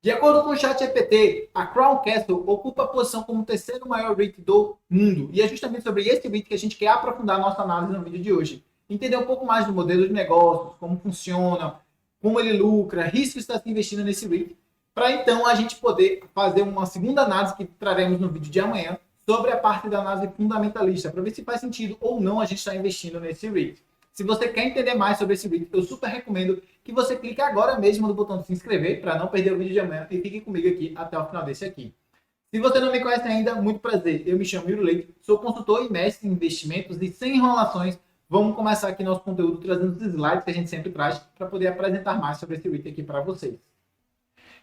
De acordo com o ChatGPT, a Crown Castle ocupa a posição como o terceiro maior REIT do mundo. E é justamente sobre esse REIT que a gente quer aprofundar a nossa análise no vídeo de hoje. Entender um pouco mais do modelo de negócios, como funciona, como ele lucra, riscos que está se investindo nesse REIT, para então a gente poder fazer uma segunda análise que traremos no vídeo de amanhã sobre a parte da análise fundamentalista, para ver se faz sentido ou não a gente estar investindo nesse REIT. Se você quer entender mais sobre esse vídeo, eu super recomendo que você clique agora mesmo no botão de se inscrever para não perder o vídeo de amanhã e fique comigo aqui até o final desse aqui. Se você não me conhece ainda, muito prazer. Eu me chamo Yuri Leite, sou consultor e mestre em investimentos e sem enrolações, vamos começar aqui nosso conteúdo trazendo os slides que a gente sempre traz para poder apresentar mais sobre esse REIT aqui para vocês.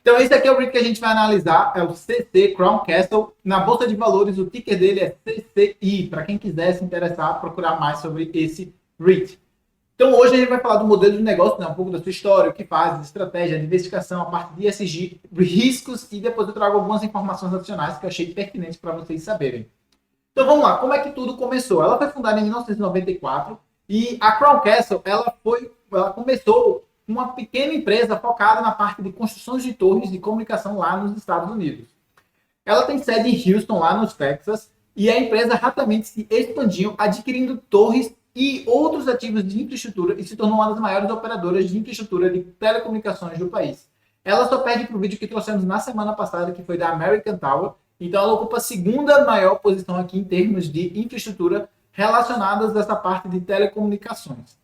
Então esse aqui é o REIT que a gente vai analisar, é o CC Crown Castle. Na Bolsa de Valores o ticker dele é CCI, para quem quiser se interessar, procurar mais sobre esse REIT. Então hoje a gente vai falar do modelo de negócio, né? Um pouco da sua história, o que faz, estratégia, diversificação, a parte de ESG, riscos, e depois eu trago algumas informações adicionais que eu achei pertinentes para vocês saberem. Então vamos lá, como é que tudo começou? Ela foi fundada em 1994 e a Crown Castle ela começou uma pequena empresa focada na parte de construções de torres de comunicação lá nos Estados Unidos. Ela tem sede em Houston, lá nos Texas, e a empresa rapidamente se expandiu, adquirindo torres e outros ativos de infraestrutura e se tornou uma das maiores operadoras de infraestrutura de telecomunicações do país. Ela só perde para o vídeo que trouxemos na semana passada, que foi da American Tower. Então ela ocupa a segunda maior posição aqui em termos de infraestrutura relacionadas a essa parte de telecomunicações.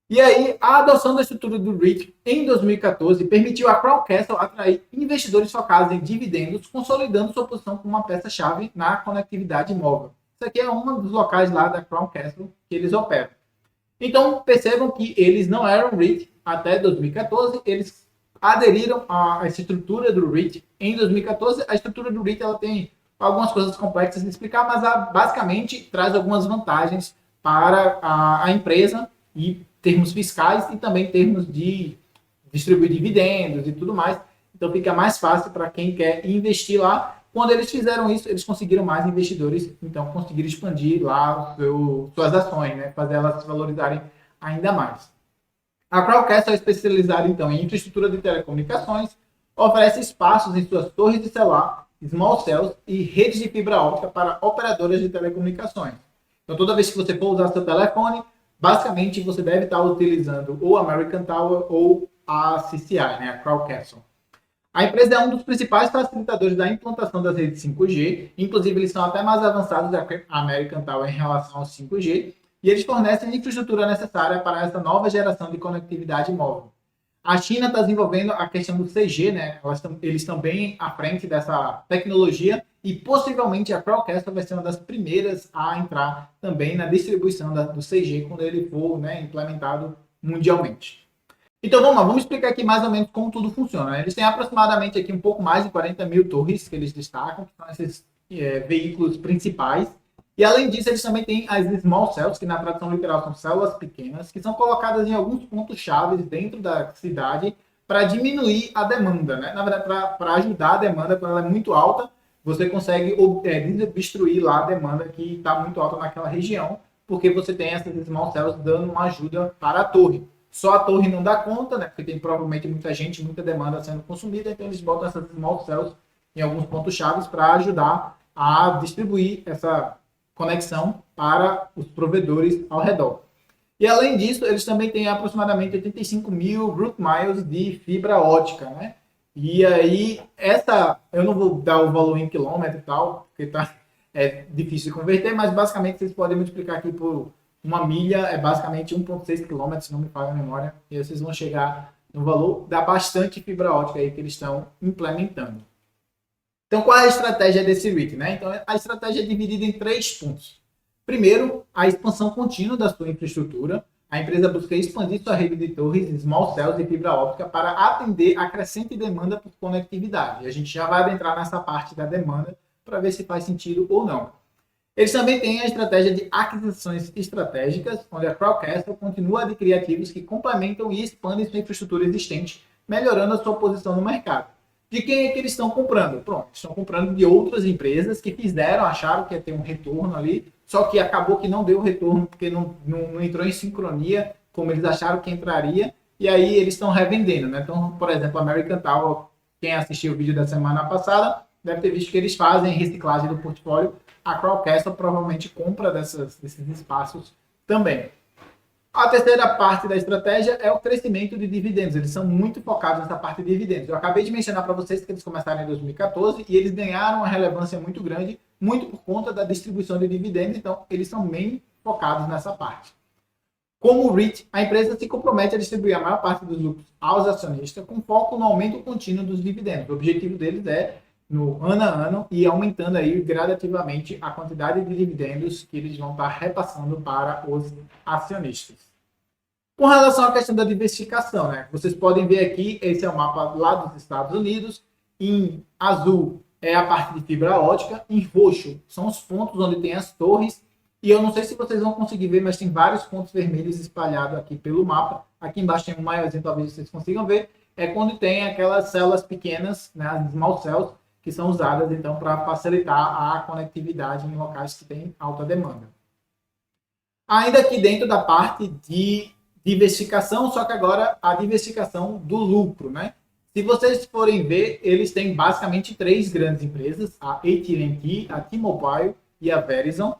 E aí, a adoção da estrutura do REIT em 2014 permitiu a Crown Castle atrair investidores focados em dividendos, consolidando sua posição como uma peça-chave na conectividade móvel. Isso aqui é um dos locais lá da Crown Castle que eles operam. Então, percebam que eles não eram REIT até 2014, eles aderiram a essa estrutura do REIT em 2014. A estrutura do REIT ela tem algumas coisas complexas de explicar, mas basicamente traz algumas vantagens para a empresa e termos fiscais e também termos de distribuir dividendos e tudo mais. Então fica mais fácil para quem quer investir lá. Quando eles fizeram isso, eles conseguiram mais investidores, então conseguiram expandir lá suas ações, né? Fazer elas se valorizarem ainda mais. A Crowdcast é especializada então em infraestrutura de telecomunicações, oferece espaços em suas torres de celular, small cells e redes de fibra óptica para operadoras de telecomunicações. Então toda vez que você for usar seu telefone, basicamente você deve estar utilizando ou a American Tower ou a CCI, né, a Crown Castle. A empresa é um dos principais facilitadores da implantação das redes 5G, inclusive eles são até mais avançados da American Tower em relação ao 5G, e eles fornecem a infraestrutura necessária para essa nova geração de conectividade móvel. A China está desenvolvendo a questão do 6G, né? Eles estão bem à frente dessa tecnologia e possivelmente a Crowdcast vai ser uma das primeiras a entrar também na distribuição do 6G quando ele for, né, implementado mundialmente. Então vamos lá, vamos explicar aqui mais ou menos como tudo funciona. Eles têm aproximadamente aqui um pouco mais de 40 mil torres que eles destacam, que são esses veículos principais. E além disso, eles também têm as small cells, que na tradução literal são células pequenas, que são colocadas em alguns pontos chaves dentro da cidade para diminuir a demanda, né? Na verdade, para ajudar a demanda, quando ela é muito alta, você consegue destruir lá a demanda que está muito alta naquela região, porque você tem essas small cells dando uma ajuda para a torre. Só a torre não dá conta, né? Porque tem provavelmente muita gente, muita demanda sendo consumida, então eles botam essas small cells em alguns pontos chaves para ajudar a distribuir essa conexão para os provedores ao redor. E além disso, eles também têm aproximadamente 85 mil route miles de fibra ótica, né? E aí, eu não vou dar o valor em quilômetro e tal, porque é difícil de converter, mas basicamente vocês podem multiplicar aqui por uma milha, é basicamente 1,6 quilômetros, se não me falha a memória, e aí vocês vão chegar no valor da bastante fibra ótica aí que eles estão implementando. Então, qual é a estratégia desse REIT, né? Então, a estratégia é dividida em 3 pontos. Primeiro, a expansão contínua da sua infraestrutura. A empresa busca expandir sua rede de torres, small cells e fibra óptica para atender a crescente demanda por conectividade. E a gente já vai adentrar nessa parte da demanda para ver se faz sentido ou não. Eles também têm a estratégia de aquisições estratégicas, onde a Crowdcast continua a adquirir ativos que complementam e expandem sua infraestrutura existente, melhorando a sua posição no mercado. De quem é que eles estão comprando? Pronto, estão comprando de outras empresas que acharam que ia ter um retorno ali, só que acabou que não deu retorno, porque não entrou em sincronia como eles acharam que entraria, e aí eles estão revendendo, né? Então, por exemplo, a American Tower quem assistiu o vídeo da semana passada deve ter visto que eles fazem reciclagem do portfólio. A Crowdcastle provavelmente compra desses espaços também. A terceira parte da estratégia é o crescimento de dividendos. Eles são muito focados nessa parte de dividendos. Eu acabei de mencionar para vocês que eles começaram em 2014 e eles ganharam uma relevância muito grande, muito por conta da distribuição de dividendos. Então, eles são bem focados nessa parte. Como REIT, a empresa se compromete a distribuir a maior parte dos lucros aos acionistas com foco no aumento contínuo dos dividendos. O objetivo deles é, no ano a ano, ir aumentando aí gradativamente a quantidade de dividendos que eles vão estar repassando para os acionistas. Com relação à questão da diversificação, né? Vocês podem ver aqui, esse é o mapa lá dos Estados Unidos. Em azul é a parte de fibra ótica, em roxo são os pontos onde tem as torres. E eu não sei se vocês vão conseguir ver, mas tem vários pontos vermelhos espalhados aqui pelo mapa. Aqui embaixo tem um maiorzinho, talvez vocês consigam ver. É quando tem aquelas células pequenas, né, as small cells, que são usadas então para facilitar a conectividade em locais que têm alta demanda. Ainda aqui dentro da parte de diversificação, só que agora a diversificação do lucro, né? Se vocês forem ver, eles têm basicamente 3 grandes empresas, a AT&T, a T-Mobile e a Verizon.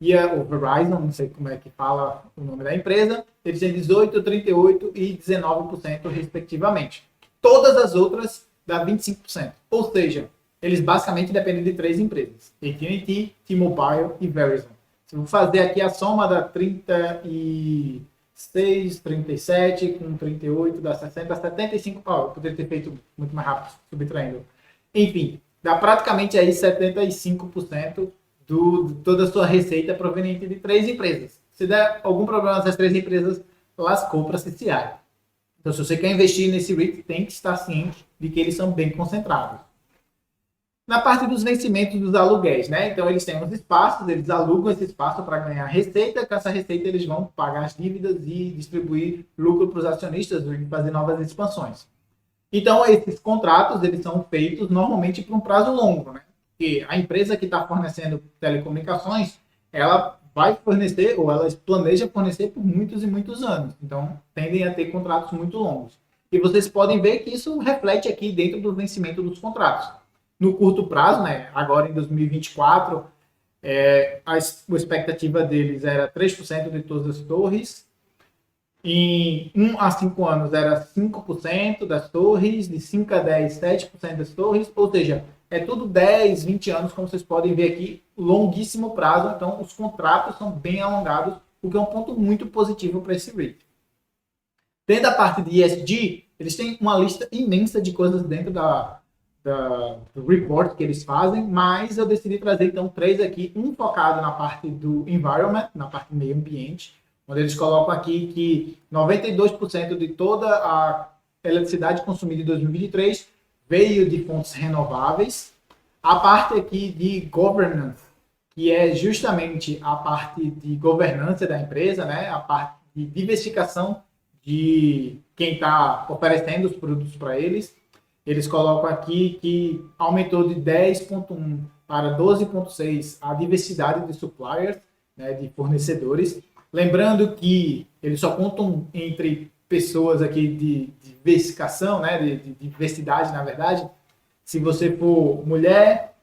E o Verizon, não sei como é que fala o nome da empresa, eles têm 18%, 38% e 19% respectivamente. Todas as outras dá 25%. Ou seja, eles basicamente dependem de 3 empresas, AT&T, T-Mobile e Verizon. Se eu fazer aqui a soma da 36, 37 com 38, dá 60, 75. Eu poderia ter feito muito mais rápido, subtraindo. Enfim, dá praticamente aí 75% de toda a sua receita proveniente de 3 empresas. Se der algum problema nessas 3 empresas, lascou para a CCI. Então, se você quer investir nesse REIT, tem que estar ciente de que eles são bem concentrados. Na parte dos vencimentos dos aluguéis, né? Então, eles têm uns espaços, eles alugam esse espaço para ganhar receita. Com essa receita, eles vão pagar as dívidas e distribuir lucro para os acionistas e fazer novas expansões. Então, esses contratos, eles são feitos normalmente por um prazo longo, né? Porque a empresa que está fornecendo telecomunicações, ela vai fornecer, ou ela planeja fornecer por muitos e muitos anos. Então, tendem a ter contratos muito longos. E vocês podem ver que isso reflete aqui dentro do vencimento dos contratos. No curto prazo, né, agora em 2024, a expectativa deles era 3% de todas as torres. Em 1 a 5 anos era 5% das torres, de 5 a 10, 7% das torres, ou seja, é tudo 10, 20 anos, como vocês podem ver aqui, longuíssimo prazo, então os contratos são bem alongados, o que é um ponto muito positivo para esse REIT. Dentro da parte de ESG, eles têm uma lista imensa de coisas dentro do report que eles fazem, mas eu decidi trazer então 3 aqui, um focado na parte do environment, na parte do meio ambiente, onde eles colocam aqui que 92% de toda a eletricidade consumida em 2023 veio de fontes renováveis. A parte aqui de governance, que é justamente a parte de governança da empresa, né? A parte de diversificação de quem está oferecendo os produtos para eles. Eles colocam aqui que aumentou de 10,1 para 12,6 a diversidade de suppliers, né, de fornecedores. Lembrando que eles só contam entre pessoas aqui de diversificação, né, de diversidade, na verdade. Se você for mulher,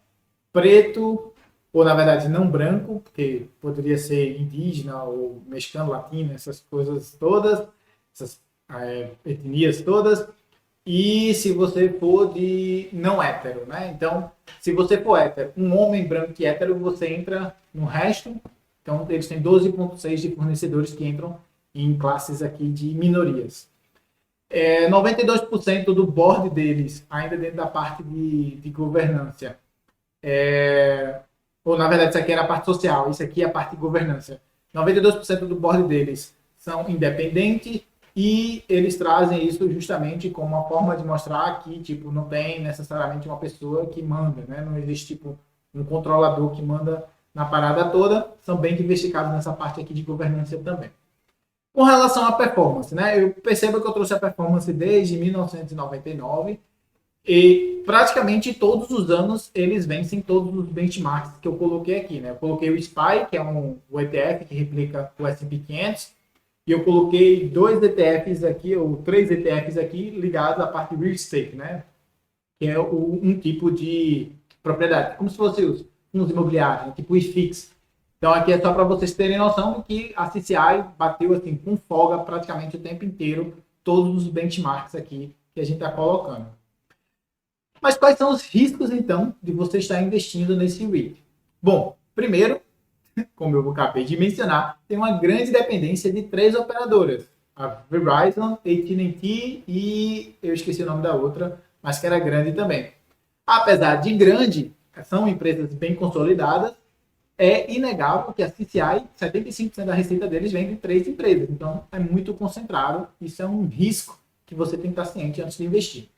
preto, ou na verdade não branco, porque poderia ser indígena ou mexicano, latino, essas coisas todas, essas etnias todas. E se você for de não hétero, né? Então, se você for hétero, um homem branco e hétero, você entra no resto. Então, eles têm 12,6 de fornecedores que entram em classes aqui de minorias. 92% do board deles, ainda dentro da parte de governança. Ou, na verdade, isso aqui era a parte social, isso aqui é a parte de governança. 92% do board deles são independentes e eles trazem isso justamente como uma forma de mostrar que tipo, não tem necessariamente uma pessoa que manda, né? Não existe tipo, um controlador que manda na parada toda, são bem diversificados nessa parte aqui de governança também. Com relação à performance, né? Eu percebo que eu trouxe a performance desde 1999 e praticamente todos os anos eles vencem todos os benchmarks que eu coloquei aqui, né? Eu coloquei o SPY, que é o ETF que replica o S&P 500, e eu coloquei 2 ETFs aqui, ou 3 ETFs aqui, ligados à parte de real estate, né? que é um tipo de propriedade, como se fosse os fundos imobiliários, né? Tipo o IFIX. Então aqui é só para vocês terem noção de que a CCI bateu assim com folga praticamente o tempo inteiro todos os benchmarks aqui que a gente está colocando. Mas quais são os riscos então de você estar investindo nesse REIT? Bom, primeiro, como eu acabei de mencionar, tem uma grande dependência de 3 operadoras. A Verizon, AT&T e eu esqueci o nome da outra, mas que era grande também. Apesar de grande, são empresas bem consolidadas, é inegável que a CCI, 75% da receita deles vem de 3 empresas. Então, é muito concentrado. Isso é um risco que você tem que estar ciente antes de investir.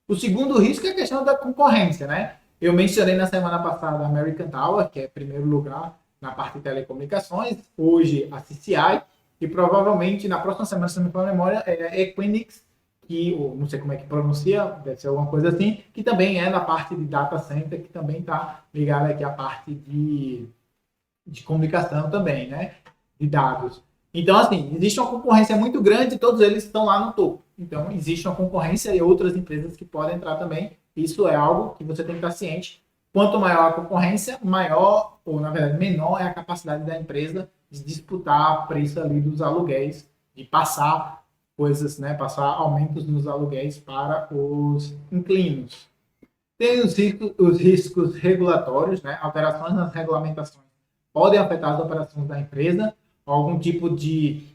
O segundo risco é a questão da concorrência, né? Eu mencionei na semana passada a American Tower, que é primeiro lugar na parte de telecomunicações, hoje a CCI, e provavelmente na próxima semana, se não me for a memória, é a Equinix, que, ou não sei como é que pronuncia, deve ser alguma coisa assim, que também é na parte de data center, que também está ligada aqui à parte de comunicação também, né? De dados. Então, assim, existe uma concorrência muito grande e todos eles estão lá no topo. Então, existe uma concorrência e outras empresas que podem entrar também. Isso é algo que você tem que estar ciente. Quanto maior a concorrência, maior, ou na verdade, menor é a capacidade da empresa de disputar preço ali dos aluguéis, de passar coisas, né? Passar aumentos nos aluguéis para os inquilinos. Tem os riscos regulatórios, né? Alterações nas regulamentações podem afetar as operações da empresa, algum tipo de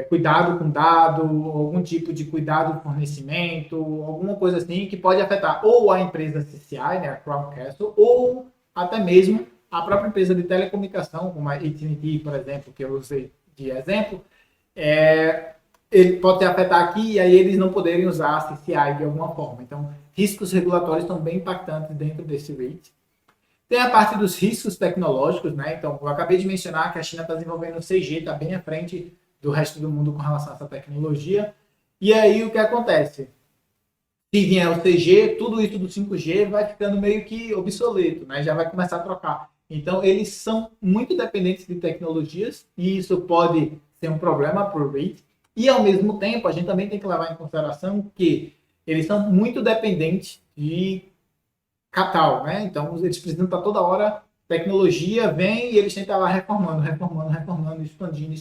cuidado com dado, algum tipo de cuidado com fornecimento, alguma coisa assim que pode afetar ou a empresa CCI, né, a Crown Castle, ou até mesmo a própria empresa de telecomunicação, como a AT&T, por exemplo, que eu usei de exemplo, ele pode afetar aqui e aí eles não poderem usar a CCI de alguma forma. Então, riscos regulatórios estão bem impactantes dentro desse REIT. Tem a parte dos riscos tecnológicos, né? Então, eu acabei de mencionar que a China está desenvolvendo o 6G, está bem à frente do resto do mundo com relação a essa tecnologia. E aí, o que acontece? Se vier o 6G, tudo isso do 5G vai ficando meio que obsoleto, né? Já vai começar a trocar. Então, eles são muito dependentes de tecnologias e isso pode ser um problema para o REIT. E, ao mesmo tempo, a gente também tem que levar em consideração que eles são muito dependentes de capital, né? Então eles precisam estar toda hora, tecnologia vem e eles têm que estar lá reformando, expandindo.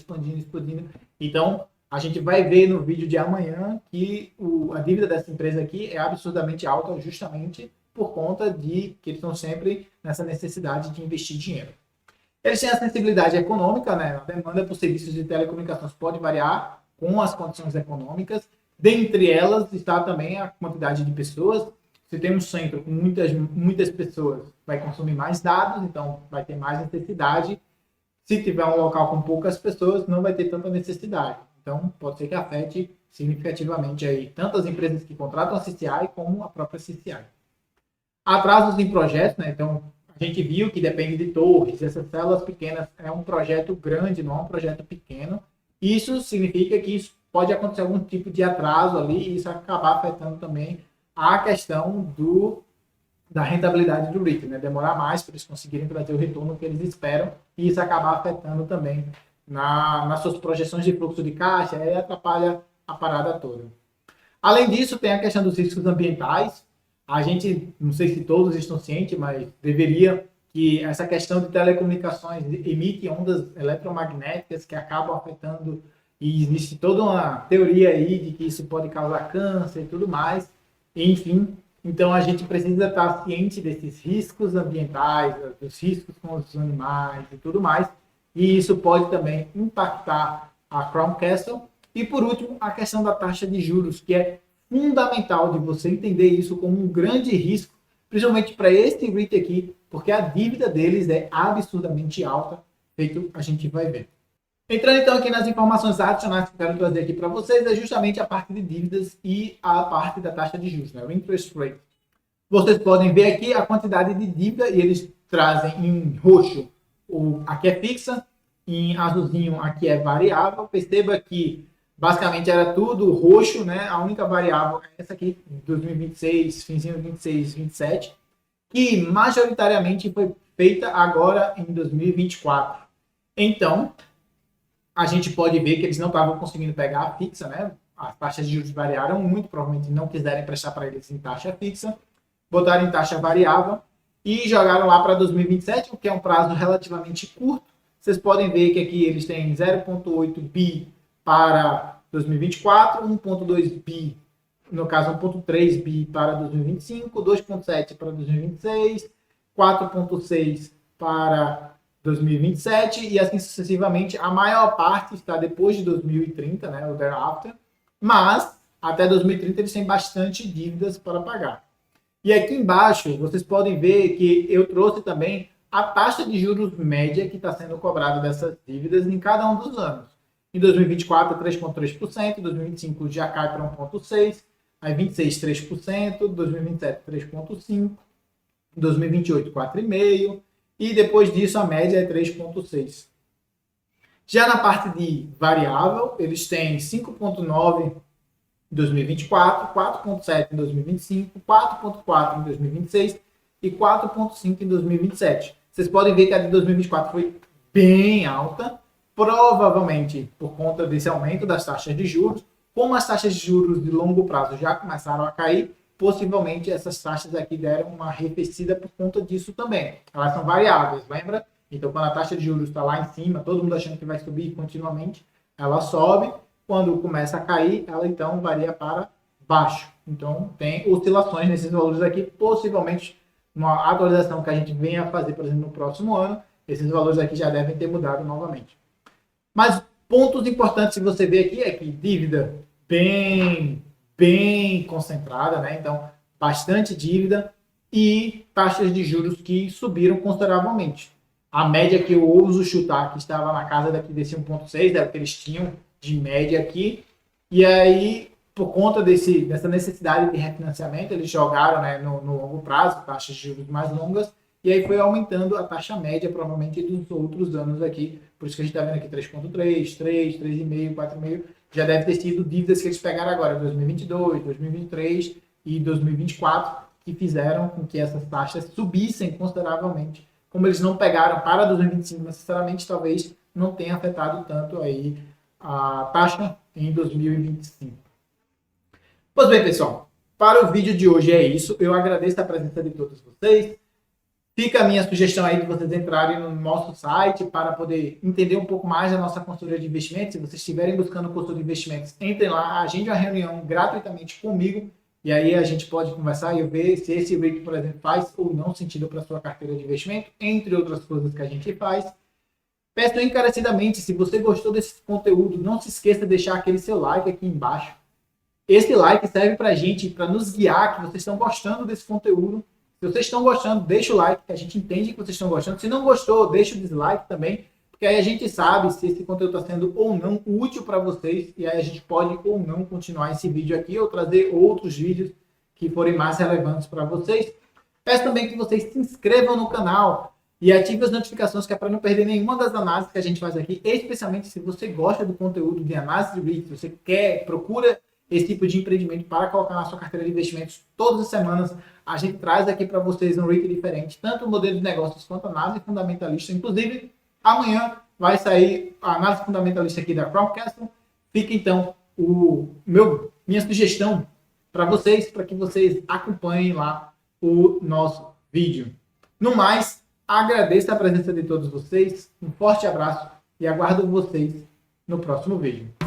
Então a gente vai ver no vídeo de amanhã que a dívida dessa empresa aqui é absurdamente alta, justamente por conta de que eles estão sempre nessa necessidade de investir dinheiro. Eles têm a sensibilidade econômica, né? A demanda por serviços de telecomunicações pode variar com as condições econômicas. Dentre elas está também a quantidade de pessoas. Se tem um centro com muitas pessoas, vai consumir mais dados, então vai ter mais necessidade. Se tiver um local com poucas pessoas, não vai ter tanta necessidade. Então, pode ser que afete significativamente aí tanto as empresas que contratam a CCI como a própria CCI. Atrasos em projetos, né? Então, a gente viu que depende de torres, essas células pequenas é um projeto grande, não é um projeto pequeno. Isso significa que isso pode acontecer algum tipo de atraso ali e isso acabar afetando também a questão da rentabilidade do REIT, né? Demorar mais para eles conseguirem trazer o retorno que eles esperam e isso acabar afetando também nas suas projeções de fluxo de caixa e atrapalha a parada toda. Além disso, tem a questão dos riscos ambientais. A gente, não sei se todos estão cientes, mas deveria que essa questão de telecomunicações emite ondas eletromagnéticas que acabam afetando e existe toda uma teoria aí de que isso pode causar câncer e tudo mais. Enfim, então a gente precisa estar ciente desses riscos ambientais, dos riscos com os animais e tudo mais. E isso pode também impactar a Crown Castle. E por último, a questão da taxa de juros, que é fundamental de você entender isso como um grande risco, principalmente para este REIT aqui, porque a dívida deles é absurdamente alta, feito a gente vai ver. Entrando então aqui nas informações adicionais que eu quero trazer aqui para vocês, é justamente a parte de dívidas e a parte da taxa de juros, né? O interest rate. Vocês podem ver aqui a quantidade de dívida e eles trazem em roxo, aqui é fixa, em azulzinho aqui é variável. Perceba que basicamente era tudo roxo, né? A única variável é essa aqui, 2026, finzinho de 26, 27, que majoritariamente foi feita agora em 2024. Então, a gente pode ver que eles não estavam conseguindo pegar a fixa, né? As taxas de juros variaram muito, provavelmente não quiserem prestar para eles em taxa fixa. botaram em taxa variável e jogaram lá para 2027, o que é um prazo relativamente curto. Vocês podem ver que aqui eles têm 0,8 bi para 2024, 1,2 bi, no caso 1,3 bi para 2025, 2,7 para 2026, 4,6 para 2027 e assim sucessivamente. A maior parte está depois de 2030, né, o thereafter, mas até 2030 eles têm bastante dívidas para pagar. E aqui embaixo vocês podem ver que eu trouxe também a taxa de juros média que está sendo cobrada dessas dívidas em cada um dos anos. Em 2024, 3,3%, em 2025 já cai para 1,6%, aí 26, 3%, 2027, 3,5%, 2028, 4,5%, e depois disso a média é 3,6%. Já na parte de variável, eles têm 5,9% em 2024, 4,7% em 2025, 4,4% em 2026 e 4,5% em 2027. Vocês podem ver que a de 2024 foi bem alta, provavelmente por conta desse aumento das taxas de juros. Como as taxas de juros de longo prazo já começaram a cair, possivelmente essas taxas aqui deram uma arrefecida por conta disso também. Elas são variáveis, lembra? Então, quando a taxa de juros está lá em cima, todo mundo achando que vai subir continuamente, ela sobe. Quando começa a cair, ela então varia para baixo. Então, tem oscilações nesses valores aqui, possivelmente uma atualização que a gente venha a fazer, por exemplo, no próximo ano, esses valores aqui já devem ter mudado novamente. Mas pontos importantes que você vê aqui é que dívida bem concentrada, né? Então, bastante dívida e taxas de juros que subiram consideravelmente. A média que eu ouso chutar, que estava na casa desse 1,6, era o que eles tinham de média aqui. E aí, por conta dessa necessidade de refinanciamento, eles jogaram, né, no longo prazo, taxas de juros mais longas, e aí foi aumentando a taxa média, provavelmente, dos outros anos aqui. Por isso que a gente está vendo aqui 3,3, 3, 3,5, 4,5. Já deve ter sido dívidas que eles pegaram agora, 2022, 2023 e 2024, que fizeram com que essas taxas subissem consideravelmente. Como eles não pegaram para 2025 necessariamente, talvez não tenha afetado tanto aí a taxa em 2025. Pois bem, pessoal, para o vídeo de hoje é isso. Eu agradeço a presença de todos vocês. Fica a minha sugestão aí de vocês entrarem no nosso site para poder entender um pouco mais da nossa consultoria de investimentos. Se vocês estiverem buscando consultoria de investimentos, entrem lá, agende uma reunião gratuitamente comigo e aí a gente pode conversar e eu ver se esse REIT, por exemplo, faz ou não sentido para a sua carteira de investimento, entre outras coisas que a gente faz. Peço encarecidamente, se você gostou desse conteúdo, não se esqueça de deixar aquele seu like aqui embaixo. Esse like serve para a gente, para nos guiar que vocês estão gostando desse conteúdo. Se vocês estão gostando, deixa o like, que a gente entende que vocês estão gostando. Se não gostou, deixa o dislike também, porque aí a gente sabe se esse conteúdo está sendo ou não útil para vocês, e aí a gente pode ou não continuar esse vídeo aqui, ou trazer outros vídeos que forem mais relevantes para vocês. Peço também que vocês se inscrevam no canal e ative as notificações, que é para não perder nenhuma das análises que a gente faz aqui, especialmente se você gosta do conteúdo de análise de REIT, se você procura esse tipo de empreendimento para colocar na sua carteira de investimentos todas as semanas. A gente traz aqui para vocês um REIT diferente, tanto o modelo de negócios quanto a análise fundamentalista. Inclusive, amanhã vai sair a análise fundamentalista aqui da Crown Castle. Fica então minha sugestão para vocês, para que vocês acompanhem lá o nosso vídeo. No mais, agradeço a presença de todos vocês, um forte abraço e aguardo vocês no próximo vídeo.